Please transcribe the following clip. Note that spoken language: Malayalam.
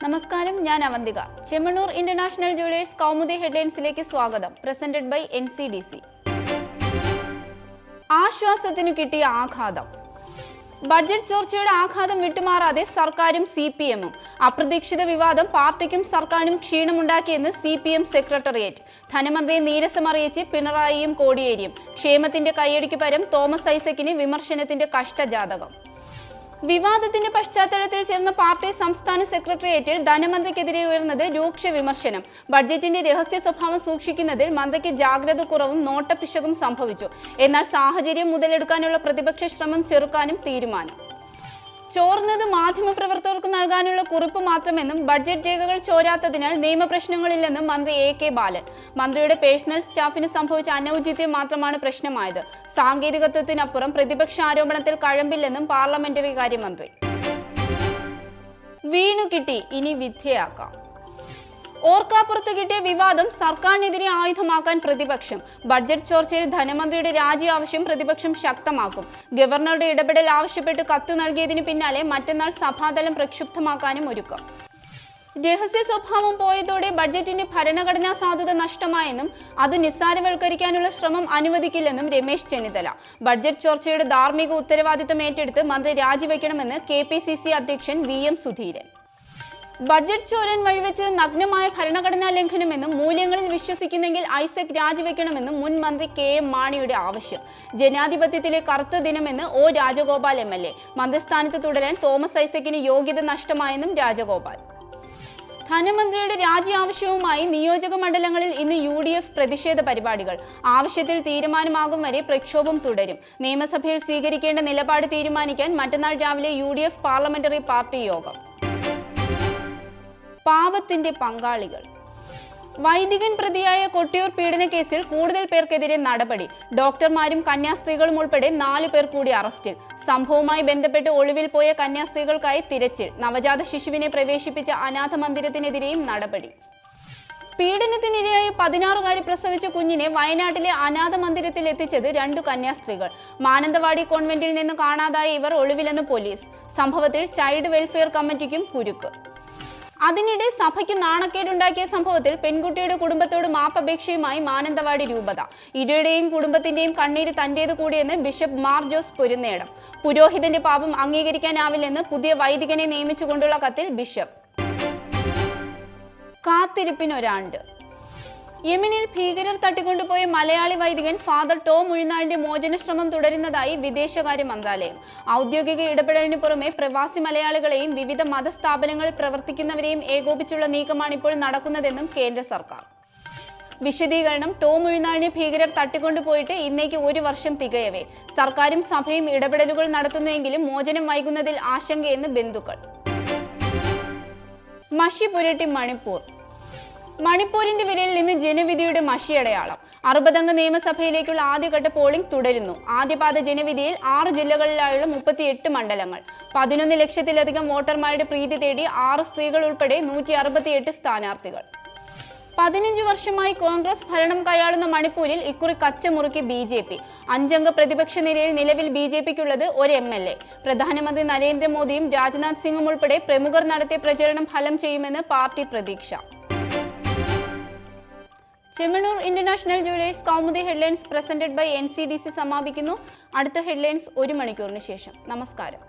നമസ്കാരം, ഞാൻ അവന്തിക. ചെമ്മണ്ണൂർ ഇന്റർനാഷണൽ ജുവലേഴ്സ് കൗമുദി ഹെഡ്ലൈൻസിലേക്ക് സ്വാഗതം. Presented by NCDC. ആശ്വാസത്തിന് കിട്ടിയ ആഘാതം. ബഡ്ജറ്റ് ചോർച്ചയുടെ ആഘാതം വിട്ടുമാറാതെ സർക്കാരും CPM-ഉം. അപ്രതീക്ഷിത വിവാദം പാർട്ടിക്കും സർക്കാരിനും ക്ഷീണമുണ്ടാക്കിയെന്ന് CPM സെക്രട്ടേറിയറ്റ്. ധനമന്ത്രിയെ നീരസമറിയിച്ച് പിണറായിയും കോടിയേരിയും. ക്ഷേമത്തിന്റെ കയ്യടിക്ക് പകരം തോമസ് ഐസക്കിന് വിമർശനത്തിന്റെ കഷ്ടജാതകം. വിവാദത്തിന്റെ പശ്ചാത്തലത്തിൽ ചേർന്ന പാർട്ടി സംസ്ഥാന സെക്രട്ടേറിയറ്റിൽ ധനമന്ത്രിക്കെതിരെ ഉയർന്നത് രൂക്ഷ വിമർശനം. ബഡ്ജറ്റിന്റെ രഹസ്യ സ്വഭാവം സൂക്ഷിക്കുന്നതിൽ മന്ത്രിക്ക് ജാഗ്രത കുറവും നോട്ടപ്പിശകും സംഭവിച്ചു. എന്നാൽ സാഹചര്യം മുതലെടുക്കാനുള്ള പ്രതിപക്ഷ ശ്രമം ചെറുക്കാനും തീരുമാനം. ചോർന്നത് മാധ്യമപ്രവർത്തകർക്ക് നൽകാനുള്ള കുറിപ്പ് മാത്രമെന്നും ബഡ്ജറ്റ് രേഖകൾ ചോരാത്തതിനാൽ നിയമപ്രശ്നങ്ങളില്ലെന്നും മന്ത്രി AK ബാലൻ. മന്ത്രിയുടെ പേഴ്സണൽ സ്റ്റാഫിന് സംഭവിച്ച അനൗചിത്യം മാത്രമാണ് പ്രശ്നമായത്. സാങ്കേതികത്വത്തിനപ്പുറം പ്രതിപക്ഷ ആരോപണത്തിൽ കഴമ്പില്ലെന്നും പാർലമെന്ററി കാര്യമന്ത്രി. വീണു കിട്ടി, ഇനി വിദ്യയാക്കാം. ഓർക്കാപ്പുറത്ത് കിട്ടിയ വിവാദം സർക്കാരിനെതിരെ ആയുധമാക്കാൻ പ്രതിപക്ഷം. ബഡ്ജറ്റ് ചോർച്ചയിൽ ധനമന്ത്രിയുടെ രാജി ആവശ്യം പ്രതിപക്ഷം ശക്തമാക്കും. ഗവർണറുടെ ഇടപെടൽ ആവശ്യപ്പെട്ട് കത്ത് നൽകിയതിന് പിന്നാലെ മറ്റന്നാൾ സഭാതലം പ്രക്ഷുബ്ധമാക്കാനും ഒരുക്കം. രഹസ്യ സ്വഭാവം പോയതോടെ ബഡ്ജറ്റിന്റെ ഭരണഘടനാ സാധുത നഷ്ടമായെന്നും അത് നിസ്സാരവൽക്കരിക്കാനുള്ള ശ്രമം അനുവദിക്കില്ലെന്നും രമേശ് ചെന്നിത്തല. ബഡ്ജറ്റ് ചോർച്ചയുടെ ധാർമ്മിക ഉത്തരവാദിത്തം ഏറ്റെടുത്ത് മന്ത്രി രാജിവെക്കണമെന്ന് KPCC അധ്യക്ഷൻ VM സുധീരൻ. ബഡ്ജറ്റ് ചോരാൻ വഴിവെച്ചത് നഗ്നമായ ഭരണഘടനാ ലംഘനമെന്നും മൂല്യങ്ങളിൽ വിശ്വസിക്കുന്നെങ്കിൽ ഐസക് രാജിവെക്കണമെന്നും മുൻ മന്ത്രി KM മാണിയുടെ ആവശ്യം. ജനാധിപത്യത്തിലെ കറുത്ത ദിനമെന്ന് O രാജഗോപാൽ MLA. മന്ത്രിസ്ഥാനത്ത് തുടരാൻ തോമസ് ഐസക്കിന് യോഗ്യത നഷ്ടമായെന്നും രാജഗോപാൽ. ധനമന്ത്രിയുടെ രാജി ആവശ്യവുമായി നിയോജക മണ്ഡലങ്ങളിൽ ഇന്ന് UDF പ്രതിഷേധ പരിപാടികൾ. ആവശ്യത്തിൽ തീരുമാനമാകും വരെ പ്രക്ഷോഭം തുടരും. നിയമസഭയിൽ സ്വീകരിക്കേണ്ട നിലപാട് തീരുമാനിക്കാൻ മറ്റന്നാൾ രാവിലെ UDF പാർലമെന്ററി പാർട്ടി യോഗം. പാപത്തിന്റെ പങ്കാളികൾ. വൈദികൻ പ്രതിയായ കൊട്ടിയൂർ പീഡന കേസിൽ കൂടുതൽ പേർക്കെതിരെ നടപടി. ഡോക്ടർമാരും കന്യാസ്ത്രീകളും ഉൾപ്പെടെ 4 പേർ കൂടി അറസ്റ്റിൽ. സംഭവവുമായി ബന്ധപ്പെട്ട് ഒളിവിൽ പോയ കന്യാസ്ത്രീകൾക്കായി തിരച്ചിൽ. നവജാത ശിശുവിനെ പ്രവേശിപ്പിച്ച അനാഥ മന്ദിരത്തിനെതിരെയും നടപടി. പീഡനത്തിനിരയായി 16-കാരി പ്രസവിച്ച കുഞ്ഞിനെ വയനാട്ടിലെ അനാഥ മന്ദിരത്തിൽ എത്തിച്ചത് 2 കന്യാസ്ത്രീകൾ. മാനന്തവാടി കോൺവെന്റിൽ നിന്ന് കാണാതായ ഇവർ ഒളിവിലെന്ന് പോലീസ്. സംഭവത്തിൽ ചൈൽഡ് വെൽഫെയർ കമ്മിറ്റിക്കും കുരുക്ക്. അതിനിടെ സഭയ്ക്ക് നാണക്കേടുണ്ടാക്കിയ സംഭവത്തിൽ പെൺകുട്ടിയുടെ കുടുംബത്തോട് മാപ്പപേക്ഷയുമായി മാനന്തവാടി രൂപത. ഇരുയുടെയും കുടുംബത്തിന്റെയും കണ്ണീര് തന്റേത് കൂടിയെന്ന് ബിഷപ്പ് മാർ ജോസ് പൊരുന്നേടം. പുരോഹിതന്റെ പാപം അംഗീകരിക്കാനാവില്ലെന്ന് പുതിയ വൈദികനെ നിയമിച്ചുകൊണ്ടുള്ള കത്തിൽ ബിഷപ്പ്. കാത്തിരിപ്പിനൊരാണ്ട്. യമനിൽ ഭീകരർ തട്ടിക്കൊണ്ടുപോയ മലയാളി വൈദികൻ ഫാദർ ടോം ഉഴുന്നാലിന്റെ മോചനശ്രമം തുടരുന്നതായി വിദേശകാര്യ മന്ത്രാലയം. ഔദ്യോഗിക ഇടപെടലിന് പുറമെ പ്രവാസി മലയാളികളെയും വിവിധ മതസ്ഥാപനങ്ങളിൽ പ്രവർത്തിക്കുന്നവരെയും ഏകോപിച്ചുള്ള നീക്കമാണ് ഇപ്പോൾ നടക്കുന്നതെന്നും കേന്ദ്ര സർക്കാർ. വിശദീകരണം: ടോം ഉഴുന്നാലിനെ ഭീകരർ തട്ടിക്കൊണ്ടുപോയിട്ട് ഇന്നേക്ക് 1 വർഷം തികയവേ. സർക്കാരും സഭയും ഇടപെടലുകൾ നടത്തുന്നുവെങ്കിലും മോചനം വൈകുന്നതിൽ ആശങ്കയെന്ന് ബന്ധുക്കൾ. മഷി പുരട്ടി മണിപ്പൂർ. മണിപ്പൂരിന്റെ വിരലിൽ ഇന്ന് ജനവിധിയുടെ മഷിയടയാളം. 60-അംഗ നിയമസഭയിലേക്കുള്ള ആദ്യഘട്ട പോളിംഗ് തുടരുന്നു. ആദ്യപാദ ജനവിധിയിൽ 6 ജില്ലകളിലായുള്ള 38 മണ്ഡലങ്ങൾ. 11 ലക്ഷത്തിലധികം വോട്ടർമാരുടെ പ്രീതി തേടി 6 സ്ത്രീകൾ ഉൾപ്പെടെ 168 സ്ഥാനാർത്ഥികൾ. 15 വർഷമായി കോൺഗ്രസ് ഭരണം കൈയാളുന്ന മണിപ്പൂരിൽ ഇക്കുറി കച്ചമുറുക്കി BJP. 5-അംഗ പ്രതിപക്ഷ നിരയിൽ നിലവിൽ BJPക്കുള്ളത് 1 MLA. പ്രധാനമന്ത്രി നരേന്ദ്രമോദിയും രാജ്നാഥ് സിംഗും ഉൾപ്പെടെ പ്രമുഖർ നടത്തിയ പ്രചരണം ഫലം ചെയ്യുമെന്ന് പാർട്ടി പ്രതീക്ഷ. Chemmanur international jewellers Kaumudi headlines presented by NCDC സമാപിക്കുന്നു. അടുത്ത ഹെഡ്ലൈൻസ് 1 മണിക്കൂറിന് ശേഷം. നമസ്കാരം.